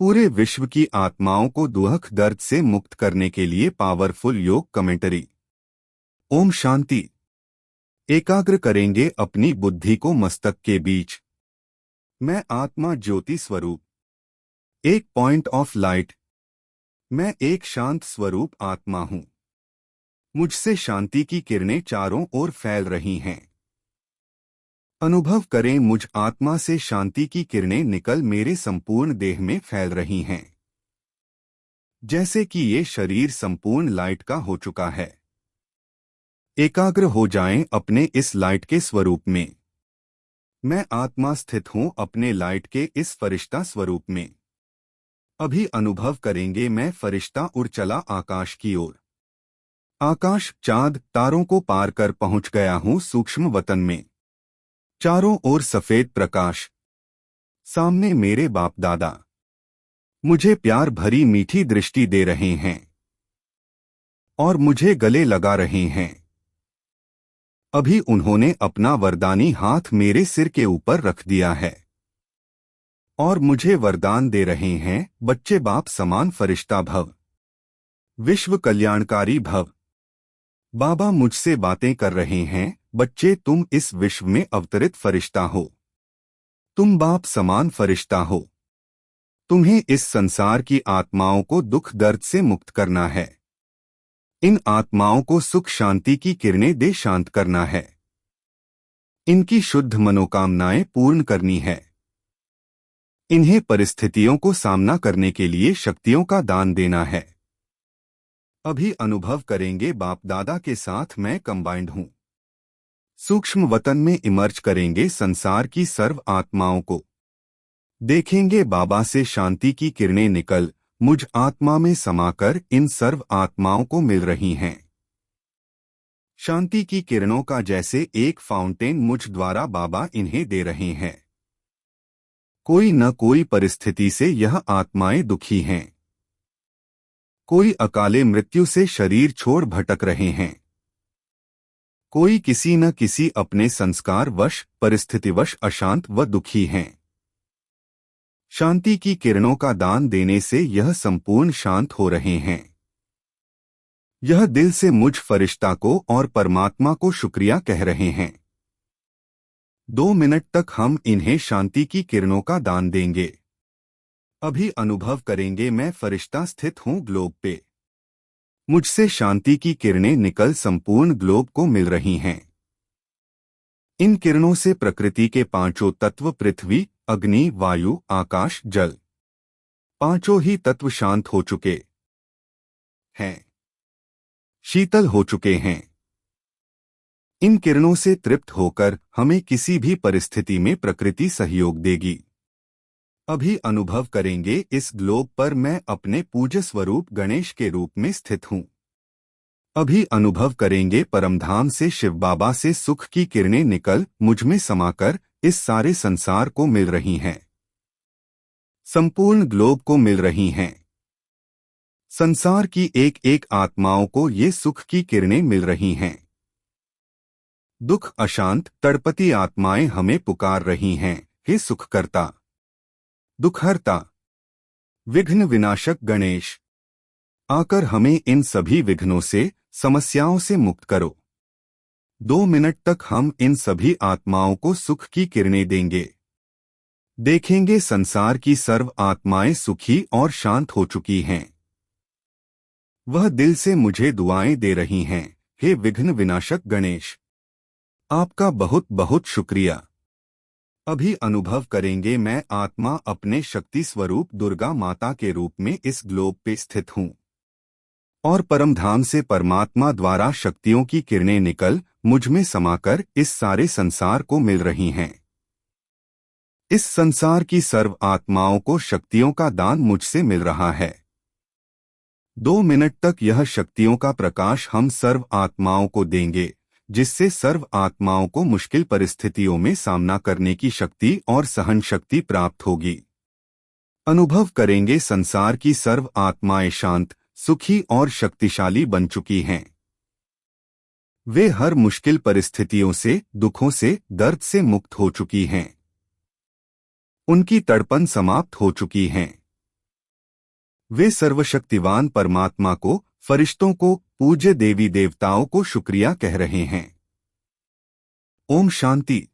पूरे विश्व की आत्माओं को दुख दर्द से मुक्त करने के लिए पावरफुल योग कमेंटरी। ओम शांति। एकाग्र करेंगे अपनी बुद्धि को मस्तक के बीच। मैं आत्मा ज्योति स्वरूप, एक पॉइंट ऑफ लाइट। मैं एक शांत स्वरूप आत्मा हूं। मुझसे शांति की किरणें चारों ओर फैल रही हैं। अनुभव करें, मुझ आत्मा से शांति की किरणें निकल मेरे संपूर्ण देह में फैल रही हैं, जैसे कि ये शरीर संपूर्ण लाइट का हो चुका है। एकाग्र हो जाएं अपने इस लाइट के स्वरूप में। मैं आत्मा स्थित हूं अपने लाइट के इस फरिश्ता स्वरूप में। अभी अनुभव करेंगे, मैं फरिश्ता उड़ चला आकाश की ओर। आकाश, चांद, तारों को पार कर पहुंच गया हूं सूक्ष्म वतन में। चारों ओर सफेद प्रकाश। सामने मेरे बाप दादा मुझे प्यार भरी मीठी दृष्टि दे रहे हैं और मुझे गले लगा रहे हैं। अभी उन्होंने अपना वरदानी हाथ मेरे सिर के ऊपर रख दिया है और मुझे वरदान दे रहे हैं, बच्चे बाप समान फरिश्ता भव, विश्व कल्याणकारी भव। बाबा मुझसे बातें कर रहे हैं, बच्चे तुम इस विश्व में अवतरित फरिश्ता हो। तुम बाप समान फरिश्ता हो। तुम्हें इस संसार की आत्माओं को दुख दर्द से मुक्त करना है। इन आत्माओं को सुख शांति की किरणें दे शांत करना है। इनकी शुद्ध मनोकामनाएं पूर्ण करनी है। इन्हें परिस्थितियों को सामना करने के लिए शक्तियों का दान देना है। अभी अनुभव करेंगे, बाप दादा के साथ मैं कंबाइंड हूं। सूक्ष्म वतन में इमर्ज करेंगे संसार की सर्व आत्माओं को। देखेंगे बाबा से शांति की किरणें निकल मुझ आत्मा में समाकर इन सर्व आत्माओं को मिल रही हैं। शांति की किरणों का जैसे एक फाउंटेन मुझ द्वारा बाबा इन्हें दे रहे हैं। कोई न कोई परिस्थिति से यह आत्माएं दुखी हैं। कोई अकाले मृत्यु से शरीर छोड़ भटक रहे हैं। कोई किसी न किसी अपने संस्कार वश परिस्थितिवश अशांत व दुखी हैं। शांति की किरणों का दान देने से यह संपूर्ण शांत हो रहे हैं। यह दिल से मुझ फरिश्ता को और परमात्मा को शुक्रिया कह रहे हैं। 2 मिनट तक हम इन्हें शांति की किरणों का दान देंगे। अभी अनुभव करेंगे, मैं फरिश्ता स्थित हूं ग्लोब पे। मुझसे शांति की किरणें निकल संपूर्ण ग्लोब को मिल रही हैं। इन किरणों से प्रकृति के 5 तत्व पृथ्वी, अग्नि, वायु, आकाश, जल, 5 ही तत्व शांत हो चुके हैं, शीतल हो चुके हैं। इन किरणों से तृप्त होकर हमें किसी भी परिस्थिति में प्रकृति सहयोग देगी। अभी अनुभव करेंगे, इस ग्लोब पर मैं अपने पूज्य स्वरूप गणेश के रूप में स्थित हूं। अभी अनुभव करेंगे, परमधाम से शिव बाबा से सुख की किरणें निकल मुझ में समाकर इस सारे संसार को मिल रही हैं। संपूर्ण ग्लोब को मिल रही हैं। संसार की एक एक आत्माओं को ये सुख की किरणें मिल रही हैं। दुख अशांत तड़पती आत्माएं हमें पुकार रही हैं, हे सुखकर्ता, दुखहर्ता, विघ्न विनाशक गणेश, आकर हमें इन सभी विघ्नों से, समस्याओं से मुक्त करो। 2 मिनट तक हम इन सभी आत्माओं को सुख की किरणें देंगे। देखेंगे संसार की सर्व आत्माएं सुखी और शांत हो चुकी हैं। वह दिल से मुझे दुआएं दे रही हैं, हे विघ्न विनाशक गणेश, आपका बहुत बहुत शुक्रिया। अभी अनुभव करेंगे, मैं आत्मा अपने शक्ति स्वरूप दुर्गा माता के रूप में इस ग्लोब पे स्थित हूं और परमधाम से परमात्मा द्वारा शक्तियों की किरणें निकल मुझ में समाकर इस सारे संसार को मिल रही हैं। इस संसार की सर्व आत्माओं को शक्तियों का दान मुझसे मिल रहा है। 2 मिनट तक यह शक्तियों का प्रकाश हम सर्व आत्माओं को देंगे, जिससे सर्व आत्माओं को मुश्किल परिस्थितियों में सामना करने की शक्ति और सहन शक्ति प्राप्त होगी। अनुभव करेंगे, संसार की सर्व आत्माएं शांत, सुखी और शक्तिशाली बन चुकी हैं। वे हर मुश्किल परिस्थितियों से, दुखों से, दर्द से मुक्त हो चुकी हैं। उनकी तड़पन समाप्त हो चुकी हैं। वे सर्वशक्तिवान परमात्मा को, फरिश्तों को, पूज्य देवी देवताओं को शुक्रिया कह रहे हैं। ओम शांति।